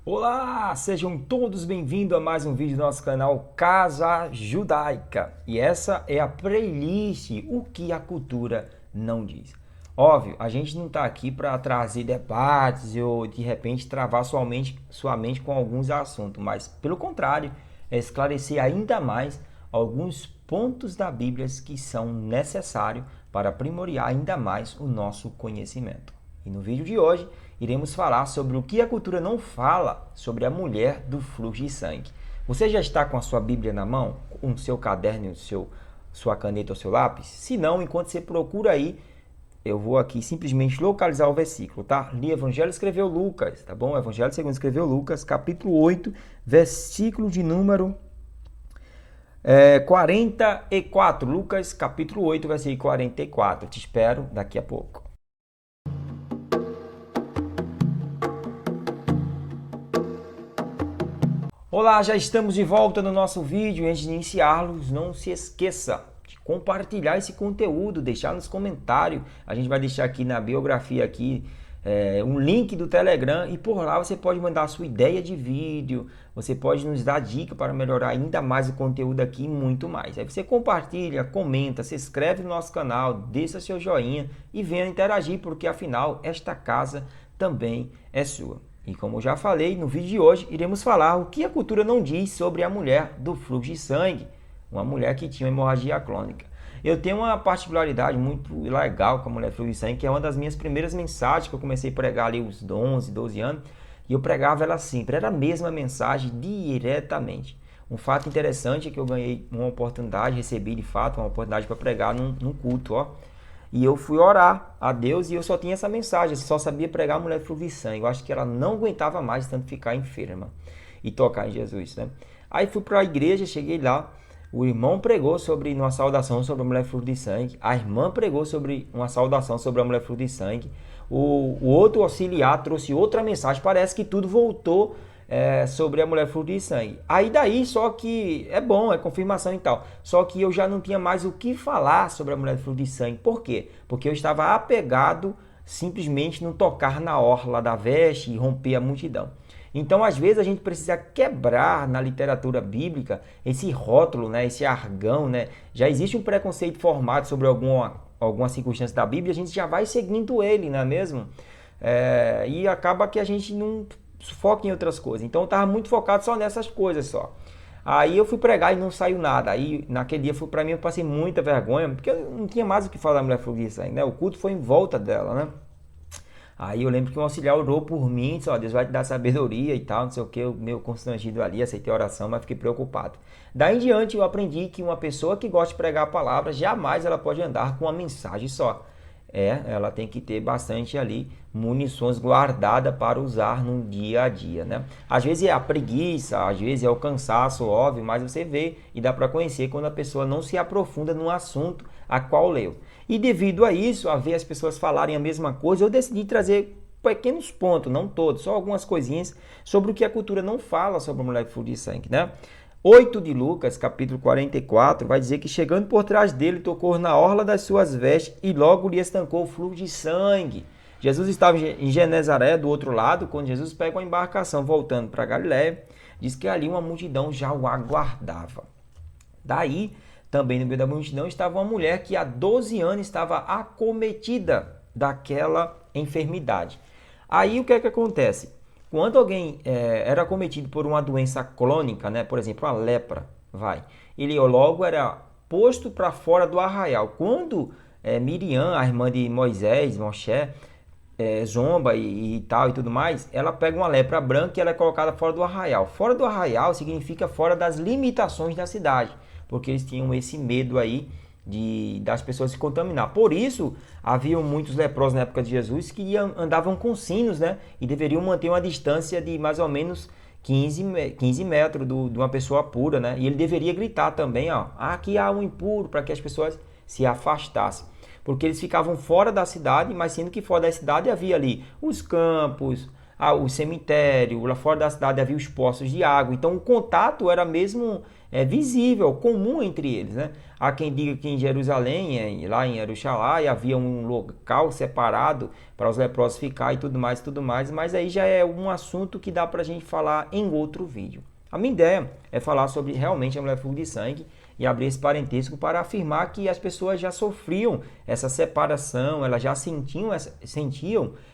Olá, sejam todos bem-vindos a mais um vídeo do nosso canal Casa Judaica. E essa é a playlist O que a cultura não diz. Óbvio, a gente não está aqui para trazer debates ou de repente travar sua mente com alguns assuntos, mas pelo contrário, é esclarecer ainda mais alguns pontos da Bíblia que são necessários para aprimorar ainda mais o nosso conhecimento. E no vídeo de hoje, iremos falar sobre o que a cultura não fala sobre a mulher do fluxo de sangue. Você já está com a sua Bíblia na mão? Com o seu caderno, sua caneta ou seu lápis? Se não, enquanto você procura aí, eu vou aqui simplesmente localizar o versículo, tá? Li Evangelho escreveu Lucas, tá bom? Evangelho segundo escreveu Lucas, capítulo 8, versículo de número 44. Lucas, capítulo 8, versículo 44. Te espero daqui a pouco. Olá, já estamos de volta no nosso vídeo. Antes de iniciarmos, não se esqueça de compartilhar esse conteúdo, deixar nos comentários. A gente vai deixar aqui na biografia aqui um link do Telegram e por lá você pode mandar a sua ideia de vídeo, você pode nos dar dica para melhorar ainda mais o conteúdo aqui e muito mais. Aí você compartilha, comenta, se inscreve no nosso canal, deixa seu joinha e venha interagir, porque afinal esta casa também é sua. E como eu já falei, no vídeo de hoje iremos falar o que a cultura não diz sobre a mulher do fluxo de sangue, uma mulher que tinha hemorragia crônica. Eu tenho uma particularidade muito legal com a mulher do fluxo de sangue, que é uma das minhas primeiras mensagens que eu comecei a pregar ali uns 11, 12 anos, e eu pregava ela sempre, era a mesma mensagem diretamente. Um fato interessante é que eu ganhei uma oportunidade, recebi de fato uma oportunidade para pregar num culto, ó. E eu fui orar a Deus e eu só tinha essa mensagem, só sabia pregar a mulher de fluxo de sangue. Eu acho que ela não aguentava mais tanto ficar enferma e tocar em Jesus, né? Aí fui para a igreja, cheguei lá, o irmão pregou sobre uma saudação sobre a mulher de fluxo de sangue, a irmã pregou sobre uma saudação sobre a mulher de fluxo de sangue, o outro auxiliar trouxe outra mensagem, parece que tudo voltou sobre a mulher fluxo de sangue. Aí daí, só que é bom, é confirmação e tal. Só que eu já não tinha mais o que falar sobre a mulher fluxo de sangue. Por quê? Porque eu estava apegado simplesmente no tocar na orla da veste e romper a multidão. Então, às vezes, a gente precisa quebrar na literatura bíblica esse rótulo, né, esse argão, né? Já existe um preconceito formado sobre alguma circunstância da Bíblia, a gente já vai seguindo ele, não é mesmo? E acaba que a gente não foca em outras coisas. Então eu estava muito focado só nessas coisas só. Aí eu fui pregar e não saiu nada. Aí naquele dia para mim eu passei muita vergonha, porque eu não tinha mais o que falar da mulher fluxo de sangue, né? O culto foi em volta dela, né? Aí eu lembro que um auxiliar orou por mim, disse, ó, Deus vai te dar sabedoria e tal, não sei o que, eu meio constrangido ali, aceitei a oração, mas fiquei preocupado. Daí em diante eu aprendi que uma pessoa que gosta de pregar a palavra, jamais ela pode andar com uma mensagem só. Ela tem que ter bastante ali munições guardadas para usar no dia a dia, né? Às vezes é a preguiça, às vezes é o cansaço, óbvio, mas você vê e dá para conhecer quando a pessoa não se aprofunda no assunto a qual leu. E devido a isso, a ver as pessoas falarem a mesma coisa, eu decidi trazer pequenos pontos, não todos, só algumas coisinhas sobre o que a cultura não fala sobre a mulher de fluxo de sangue, né? 8 de Lucas, capítulo 44, vai dizer que chegando por trás dele, tocou na orla das suas vestes e logo lhe estancou o fluxo de sangue. Jesus estava em Genezaré, do outro lado, quando Jesus pega uma embarcação voltando para Galiléia, diz que ali uma multidão já o aguardava. Daí, também no meio da multidão, estava uma mulher que há 12 anos estava acometida daquela enfermidade. Aí o que é que acontece? Quando alguém era acometido por uma doença crônica, né, por exemplo, a lepra, ele logo era posto para fora do arraial. Quando Miriam, a irmã de Moisés, Moshe, zomba e tal e tudo mais, ela pega uma lepra branca e ela é colocada fora do arraial. Fora do arraial significa fora das limitações da cidade, porque eles tinham esse medo aí das pessoas se contaminar. Por isso, haviam muitos leprosos na época de Jesus que andavam com sinos, né? E deveriam manter uma distância de mais ou menos 15 metros de uma pessoa pura, né? E ele deveria gritar também, ó, aqui há um impuro, para que as pessoas se afastassem. Porque eles ficavam fora da cidade, mas sendo que fora da cidade havia ali os campos, o cemitério, lá fora da cidade havia os poços de água. Então o contato era mesmo visível, comum entre eles, né? Há quem diga que em Jerusalém, lá em Jerusalém, havia um local separado para os leprosos ficar e tudo mais, mas aí já é um assunto que dá para a gente falar em outro vídeo. A minha ideia é falar sobre realmente a mulher fluxo de sangue e abrir esse parentesco para afirmar que as pessoas já sofriam essa separação, elas já sentiam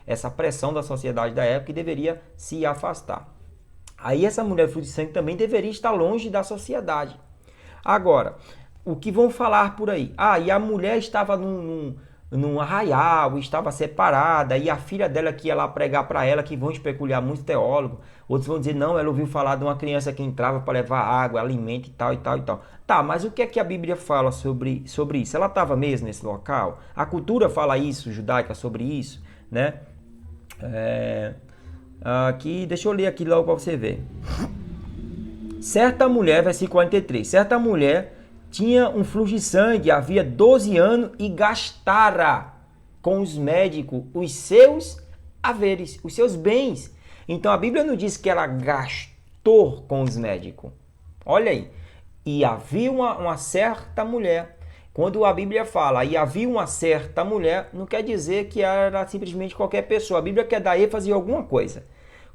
essa pressão da sociedade da época e deveria se afastar. Aí essa mulher fluxo de sangue também deveria estar longe da sociedade. Agora, o que vão falar por aí? E a mulher estava num arraial, estava separada, e a filha dela que ia lá pregar para ela, que vão especular muitos teólogos, outros vão dizer, não, ela ouviu falar de uma criança que entrava para levar água, alimento e tal, e tal, e tal. Tá, mas o que é que a Bíblia fala sobre isso? Ela estava mesmo nesse local? A cultura fala isso, judaica, sobre isso, né? Aqui, deixa eu ler aqui logo para você ver. Certa mulher, versículo 43, certa mulher tinha um fluxo de sangue, havia 12 anos e gastara com os médicos os seus haveres, os seus bens. Então a Bíblia não diz que ela gastou com os médicos. Olha aí. E havia uma certa mulher. Quando a Bíblia fala e havia uma certa mulher, não quer dizer que era simplesmente qualquer pessoa. A Bíblia quer dar ênfase em alguma coisa.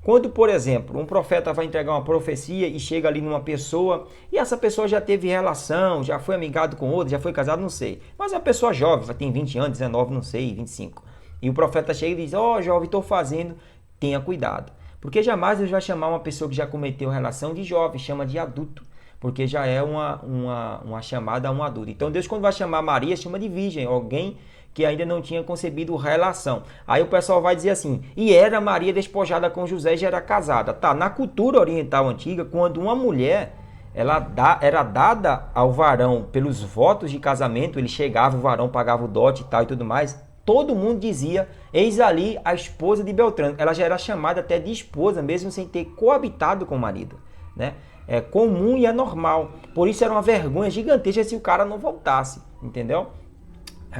Quando, por exemplo, um profeta vai entregar uma profecia e chega ali numa pessoa e essa pessoa já teve relação, já foi amigado com outra, já foi casado, não sei. Mas é uma pessoa jovem, tem 20 anos, 19, não sei, 25. E o profeta chega e diz, jovem, estou fazendo, tenha cuidado. Porque jamais Deus vai chamar uma pessoa que já cometeu relação de jovem, chama de adulto. Porque já é uma chamada a um adulto. Então Deus, quando vai chamar Maria, chama de virgem, alguém que ainda não tinha concebido relação. Aí o pessoal vai dizer assim, e era Maria despojada com José e já era casada. Tá, na cultura oriental antiga, quando uma mulher era dada ao varão pelos votos de casamento, ele chegava, o varão pagava o dote e tal e tudo mais, todo mundo dizia, eis ali a esposa de Beltrano. Ela já era chamada até de esposa, mesmo sem ter coabitado com o marido, né? É comum e é normal. Por isso era uma vergonha gigantesca se o cara não voltasse, entendeu?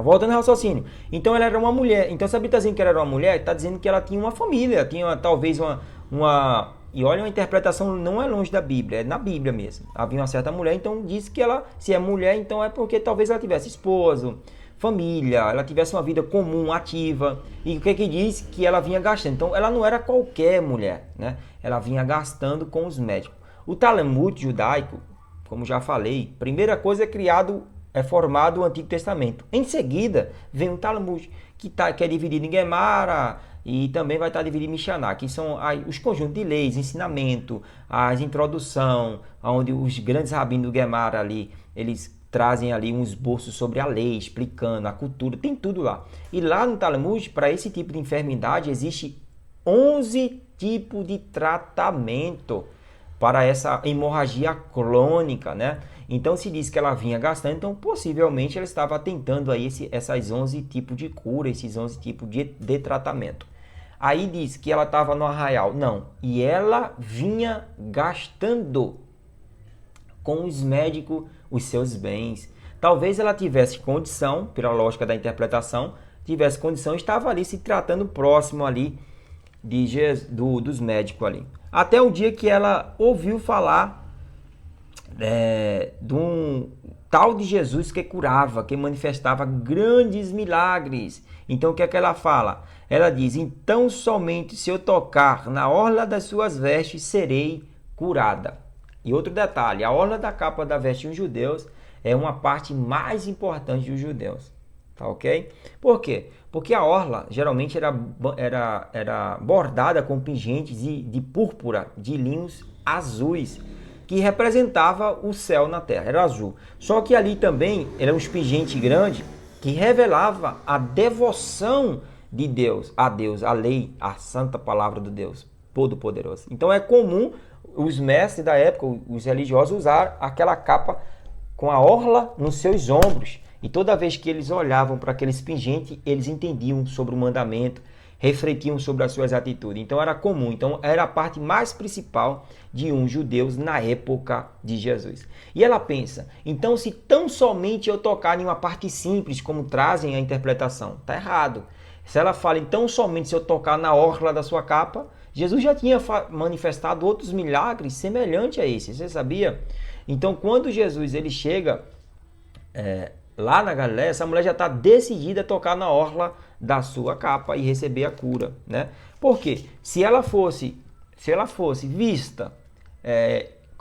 Voltando ao raciocínio. Então ela era uma mulher. Então se a Bíblia está dizendo que ela era uma mulher, está dizendo que ela tinha uma família, tinha talvez uma... E olha, uma interpretação não é longe da Bíblia, é na Bíblia mesmo. Havia uma certa mulher, então diz que ela, se é mulher, então é porque talvez ela tivesse esposo, família, ela tivesse uma vida comum, ativa. E o que que diz? Que ela vinha gastando. Então ela não era qualquer mulher, né? Ela vinha gastando com os médicos. O Talmud judaico, como já falei, primeira coisa é formado o Antigo Testamento. Em seguida, vem o Talmud, que é dividido em Gemara e também vai estar dividido em Mishnah, que são os conjuntos de leis, ensinamento, as introdução, onde os grandes rabinos do Gemara ali, eles trazem ali um esboço sobre a lei, explicando a cultura, tem tudo lá. E lá no Talmud, para esse tipo de enfermidade, existe 11 tipos de tratamento para essa hemorragia crônica, né? Então se diz que ela vinha gastando, então possivelmente ela estava tentando aí essas 11 tipos de cura, esses 11 tipos de tratamento. Aí diz que ela estava no arraial, não, e ela vinha gastando com os médicos os seus bens. Talvez ela tivesse condição, pela lógica da interpretação, tivesse condição, estava ali se tratando próximo ali dos médicos ali. Até o dia que ela ouviu falar de um tal de Jesus que curava, que manifestava grandes milagres. Então o que é que ela fala? Ela diz, então somente se eu tocar na orla das suas vestes, serei curada. E outro detalhe, a orla da capa da veste dos judeus é uma parte mais importante dos judeus. Tá ok? Por quê? Porque a orla geralmente era bordada com pingentes de púrpura, de linhos azuis, que representava o céu na terra, era azul. Só que ali também era um pingente grande que revelava a devoção de Deus, a Deus, a lei, a santa palavra do Deus Todo-Poderoso. Então é comum os mestres da época, os religiosos, usar aquela capa com a orla nos seus ombros. E toda vez que eles olhavam para aqueles pingentes, eles entendiam sobre o mandamento, refletiam sobre as suas atitudes. Então era comum, então era a parte mais principal de uns judeus na época de Jesus. E ela pensa, então se tão somente eu tocar em uma parte simples, como trazem a interpretação, está errado. Se ela fala, então somente se eu tocar na orla da sua capa, Jesus já tinha manifestado outros milagres semelhantes a esse, você sabia? Então, quando Jesus ele chega lá na Galileia, essa mulher já está decidida a tocar na orla da sua capa e receber a cura, né? Porque se ela fosse vista,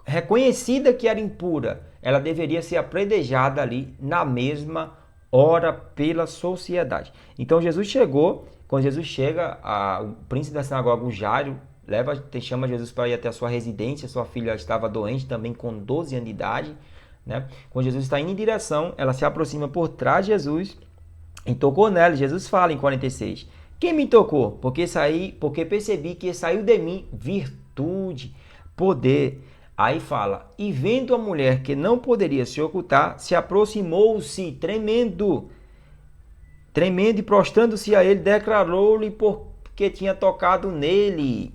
reconhecida que era impura, ela deveria ser apredejada ali na mesma hora pela sociedade. Então Jesus chegou, quando Jesus chega, o príncipe da sinagoga, o Jairo, chama Jesus para ir até a sua residência, sua filha estava doente também com 12 anos de idade, né? Quando Jesus está indo em direção, ela se aproxima por trás de Jesus e tocou nela. Jesus fala em 46, quem me tocou? Porque percebi que saiu de mim virtude, poder. Aí fala, e vendo a mulher que não poderia se ocultar, se aproximou-se, tremendo e prostrando-se a ele, declarou-lhe porque tinha tocado nele.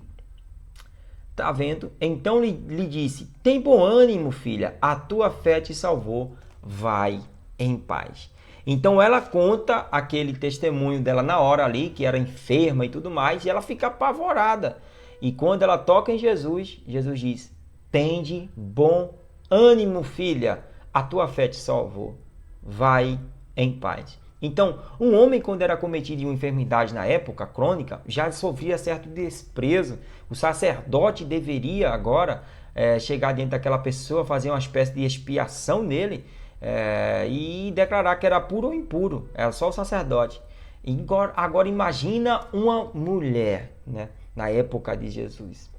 Tá vendo? Então lhe disse, tem bom ânimo, filha, a tua fé te salvou, vai em paz. Então ela conta aquele testemunho dela na hora ali, que era enferma e tudo mais, e ela fica apavorada. E quando ela toca em Jesus, Jesus diz, tende bom ânimo, filha, a tua fé te salvou, vai em paz. Então, um homem, quando era cometido de uma enfermidade na época crônica, já sofria certo desprezo. O sacerdote deveria agora chegar dentro daquela pessoa, fazer uma espécie de expiação nele e declarar que era puro ou impuro. Era só o sacerdote. Agora imagina uma mulher, né, na época de Jesus.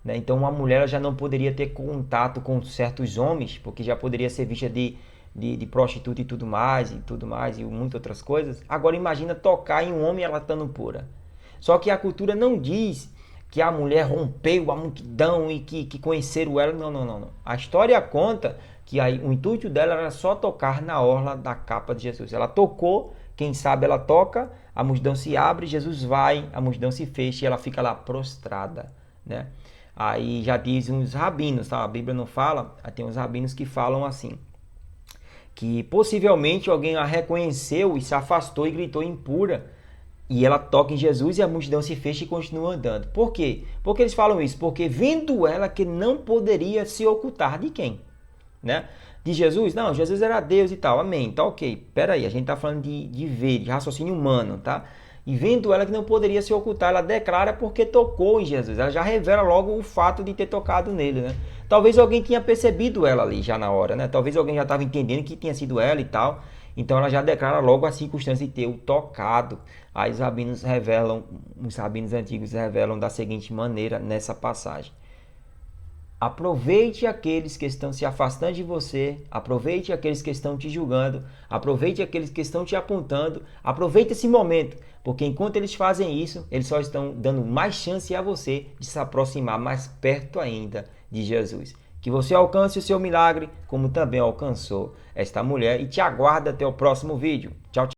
Então uma mulher já não poderia ter contato com certos homens, porque já poderia ser vista de prostituta e tudo mais, e muitas outras coisas. Agora imagina tocar em um homem ela estando pura. Só que a cultura não diz que a mulher rompeu a multidão e que conheceram ela. Não. A história conta que o intuito dela era só tocar na orla da capa de Jesus. Ela tocou, quem sabe ela toca, a multidão se abre, Jesus vai, a multidão se fecha e ela fica lá prostrada, né? Aí já dizem uns rabinos, tá? A Bíblia não fala, tem uns rabinos que falam assim, que possivelmente alguém a reconheceu e se afastou e gritou impura, e ela toca em Jesus e a multidão se fecha e continua andando. Por quê? Porque eles falam isso? Porque vendo ela que não poderia se ocultar de quem? Né? De Jesus? Não, Jesus era Deus e tal, amém, tá ok. Pera aí, a gente tá falando de ver, de raciocínio humano, tá? E vendo ela que não poderia se ocultar, ela declara porque tocou em Jesus. Ela já revela logo o fato de ter tocado nele, né? Talvez alguém tinha percebido ela ali já na hora, né? Talvez alguém já estava entendendo que tinha sido ela e tal. Então ela já declara logo a circunstância de ter o tocado. Aí os rabinos antigos revelam da seguinte maneira nessa passagem. Aproveite aqueles que estão se afastando de você, aproveite aqueles que estão te julgando, aproveite aqueles que estão te apontando, aproveite esse momento, porque enquanto eles fazem isso, eles só estão dando mais chance a você de se aproximar mais perto ainda de Jesus. Que você alcance o seu milagre, como também alcançou esta mulher, e te aguardo até o próximo vídeo. Tchau, tchau.